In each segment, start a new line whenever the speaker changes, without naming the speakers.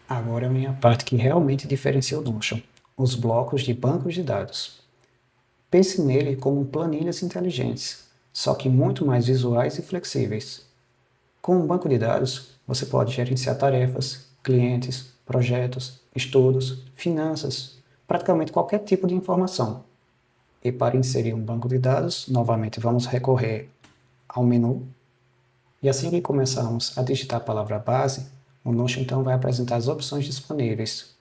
Agora é a minha parte que realmente diferencia o Notion, os blocos de bancos de dados. Pense nele como planilhas inteligentes, só que muito mais visuais e flexíveis. Com um banco de dados, você pode gerenciar tarefas, clientes, projetos, estudos, finanças, praticamente qualquer tipo de informação. E para inserir um banco de dados, novamente vamos recorrer ao menu. E assim que começarmos a digitar a palavra base, o Notion então vai apresentar as opções disponíveis,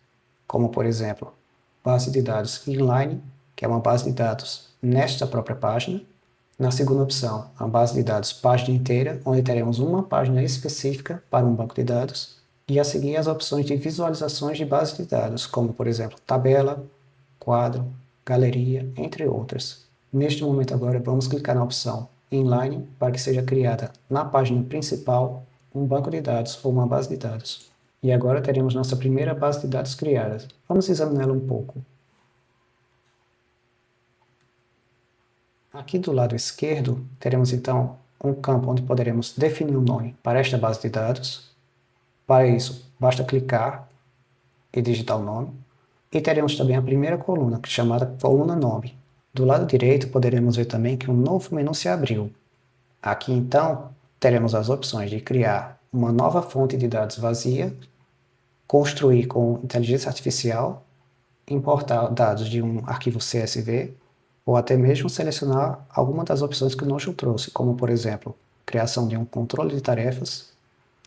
como por exemplo, base de dados inline, que é uma base de dados nesta própria página. Na segunda opção, a base de dados página inteira, onde teremos uma página específica para um banco de dados. E a seguir as opções de visualizações de base de dados, como por exemplo, tabela, quadro, galeria, entre outras. Neste momento agora vamos clicar na opção Inline para que seja criada na página principal um banco de dados ou uma base de dados. E agora teremos nossa primeira base de dados criada. Vamos examiná-la um pouco. Aqui do lado esquerdo, teremos então um campo onde poderemos definir um nome para esta base de dados. Para isso, basta clicar e digitar o nome. E teremos também a primeira coluna, chamada coluna nome. Do lado direito, poderemos ver também que um novo menu se abriu. Aqui então, teremos as opções de criar uma nova fonte de dados vazia, construir com inteligência artificial, importar dados de um arquivo CSV, ou até mesmo selecionar alguma das opções que o Notion trouxe, como por exemplo, criação de um controle de tarefas,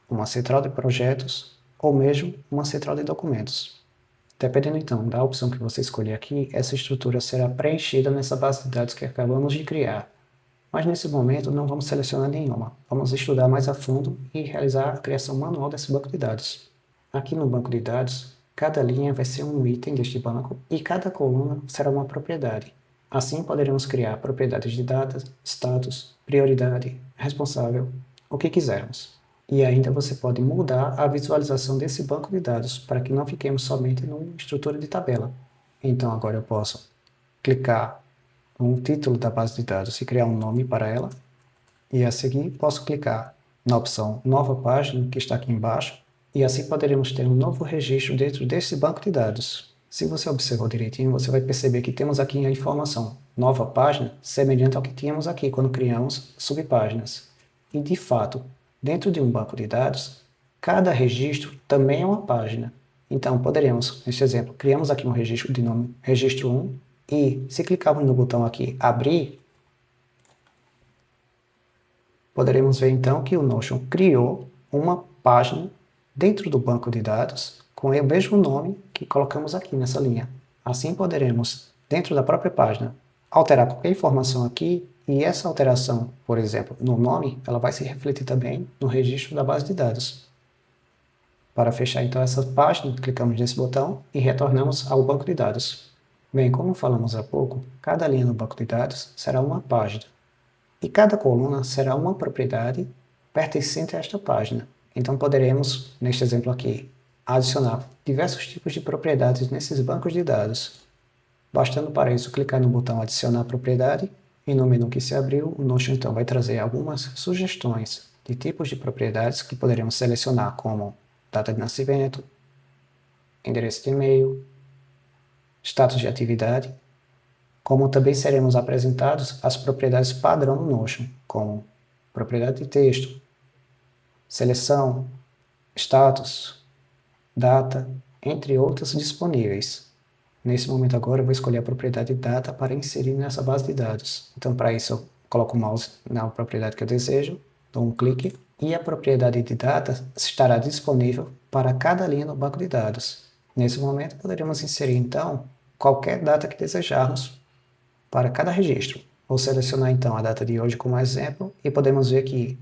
uma central de projetos, ou mesmo uma central de documentos. Dependendo então da opção que você escolher aqui, essa estrutura será preenchida nessa base de dados que acabamos de criar. Mas nesse momento não vamos selecionar nenhuma, vamos estudar mais a fundo e realizar a criação manual desse banco de dados. Aqui no banco de dados, cada linha vai ser um item deste banco e cada coluna será uma propriedade. Assim poderemos criar propriedades de data, status, prioridade, responsável, o que quisermos. E ainda você pode mudar a visualização desse banco de dados para que não fiquemos somente numa estrutura de tabela. Então agora eu posso clicar no título da base de dados e criar um nome para ela. E a seguir posso clicar na opção Nova Página, que está aqui embaixo, e assim poderemos ter um novo registro dentro desse banco de dados. Se você observar direitinho, você vai perceber que temos aqui a informação Nova Página, semelhante ao que tínhamos aqui quando criamos subpáginas. E de fato, dentro de um banco de dados, cada registro também é uma página. Então poderemos, neste exemplo, criamos aqui um registro de nome Registro 1, e se clicarmos no botão aqui Abrir, poderemos ver então que o Notion criou uma página dentro do banco de dados com o mesmo nome que colocamos aqui nessa linha. Assim poderemos, dentro da própria página, alterar qualquer informação aqui e essa alteração, por exemplo, no nome, ela vai se refletir também no registro da base de dados. Para fechar então essa página, clicamos nesse botão e retornamos ao banco de dados. Bem, como falamos há pouco, cada linha no banco de dados será uma página. E cada coluna será uma propriedade pertencente a esta página. Então poderemos, neste exemplo aqui, adicionar diversos tipos de propriedades nesses bancos de dados. Bastando para isso clicar no botão Adicionar propriedade e no menu que se abriu, o Notion então vai trazer algumas sugestões de tipos de propriedades que poderemos selecionar, como data de nascimento, endereço de e-mail, status de atividade, como também seremos apresentados as propriedades padrão no Notion, como propriedade de texto, seleção, status, data, entre outras disponíveis. Nesse momento agora eu vou escolher a propriedade data para inserir nessa base de dados. Então para isso eu coloco o mouse na propriedade que eu desejo, dou um clique e a propriedade de data estará disponível para cada linha no banco de dados. Nesse momento poderemos inserir então qualquer data que desejarmos para cada registro. Vou selecionar então a data de hoje como exemplo e podemos ver que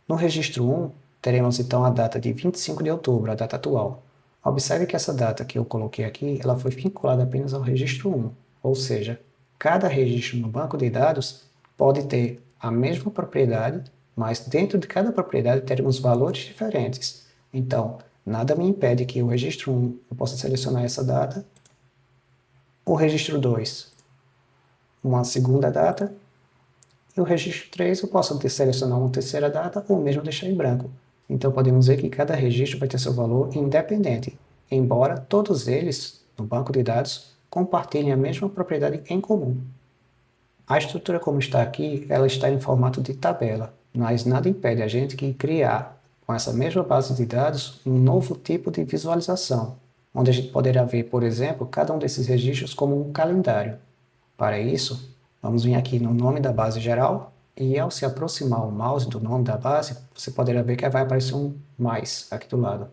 no registro 1 teremos então a data de 25 de outubro, a data atual. Observe que essa data que eu coloquei aqui, ela foi vinculada apenas ao registro 1, ou seja, cada registro no banco de dados pode ter a mesma propriedade, mas dentro de cada propriedade teremos valores diferentes. Então, nada me impede que o registro 1 eu possa selecionar essa data, o registro 2 uma segunda data, e o registro 3 eu posso selecionar uma terceira data ou mesmo deixar em branco. Então podemos ver que cada registro vai ter seu valor independente. embora todos eles, no banco de dados, compartilhem a mesma propriedade em comum. A estrutura como está aqui, ela está em formato de tabela, mas nada impede a gente de criar, com essa mesma base de dados, um novo tipo de visualização, onde a gente poderá ver, por exemplo, cada um desses registros como um calendário. Para isso, vamos vir aqui no nome da base geral, e ao se aproximar o mouse do nome da base, você poderá ver que vai aparecer um mais aqui do lado.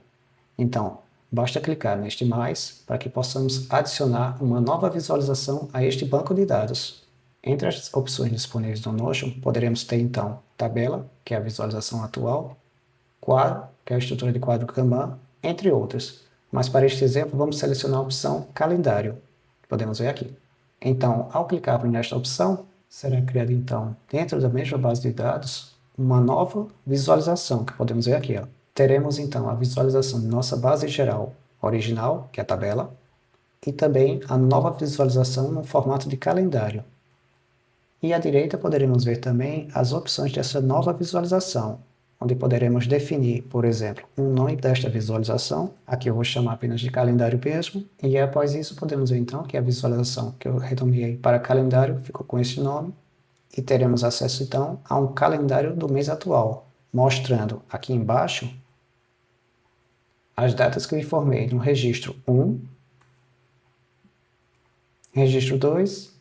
Então, basta clicar neste mais para que possamos adicionar uma nova visualização a este banco de dados. Entre as opções disponíveis no Notion, poderemos ter então tabela, que é a visualização atual, quadro, que é a estrutura de quadro Kanban, entre outras. Mas para este exemplo, vamos selecionar a opção calendário, que podemos ver aqui. Então, ao clicar nesta opção, será criada então, dentro da mesma base de dados, uma nova visualização, que podemos ver aqui. Teremos então a visualização de nossa base geral original, que é a tabela, e também a nova visualização no formato de calendário. E à direita poderemos ver também as opções dessa nova visualização, onde poderemos definir, por exemplo, um nome desta visualização, aqui eu vou chamar apenas de calendário mesmo, e após isso podemos ver então que a visualização que eu renomeei para calendário ficou com esse nome, e teremos acesso então a um calendário do mês atual, mostrando aqui embaixo as datas que eu informei no registro 1, registro 2,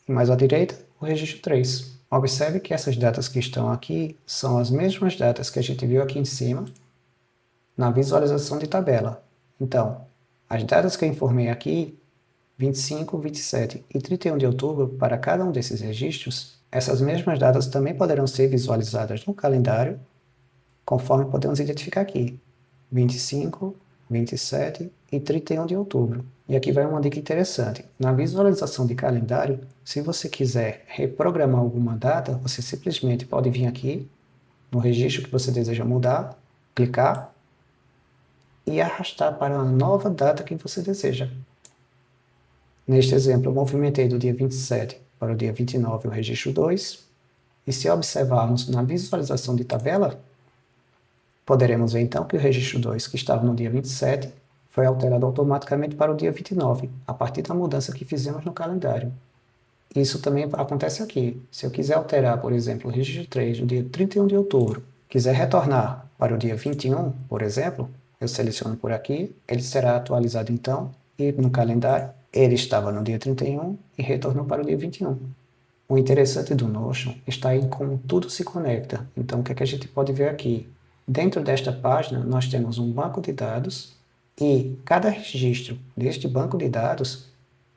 e mais à direita, o registro 3. Observe que essas datas que estão aqui são as mesmas datas que a gente viu aqui em cima, na visualização de tabela. Então, as datas que eu informei aqui, 25, 27 e 31 de outubro, para cada um desses registros, essas mesmas datas também poderão ser visualizadas no calendário, conforme podemos identificar aqui, 25, 27 e 31 de outubro. E aqui vai uma dica interessante. Na visualização de calendário, se você quiser reprogramar alguma data, você simplesmente pode vir aqui no registro que você deseja mudar, clicar e arrastar para a nova data que você deseja. Neste exemplo, eu movimentei do dia 27 para o dia 29 o registro 2. E se observarmos na visualização de tabela, poderemos ver então que o registro 2, que estava no dia 27, foi alterado automaticamente para o dia 29, a partir da mudança que fizemos no calendário. Isso também acontece aqui. Se eu quiser alterar, por exemplo, o registro 3 do dia 31 de outubro, quiser retornar para o dia 21, por exemplo, eu seleciono por aqui, ele será atualizado então, e no calendário ele estava no dia 31 e retornou para o dia 21. O interessante do Notion está em como tudo se conecta. Então, o que é que a gente pode ver aqui? Dentro desta página, nós temos um banco de dados e cada registro deste banco de dados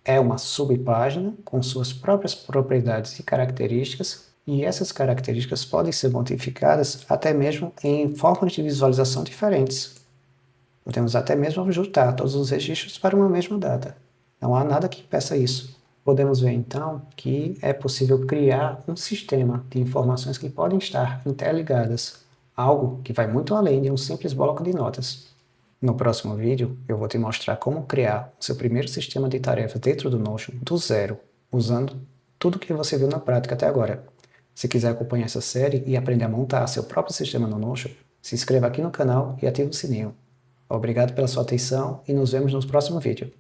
é uma subpágina com suas próprias propriedades e características, e essas características podem ser modificadas até mesmo em formas de visualização diferentes. Podemos até mesmo ajustar todos os registros para uma mesma data. Não há nada que impeça isso. Podemos ver então que é possível criar um sistema de informações que podem estar interligadas, algo que vai muito além de um simples bloco de notas. No próximo vídeo, eu vou te mostrar como criar o seu primeiro sistema de tarefas dentro do Notion do zero, usando tudo que você viu na prática até agora. Se quiser acompanhar essa série e aprender a montar seu próprio sistema no Notion, se inscreva aqui no canal e ative o sininho. Obrigado pela sua atenção e nos vemos no próximo vídeo.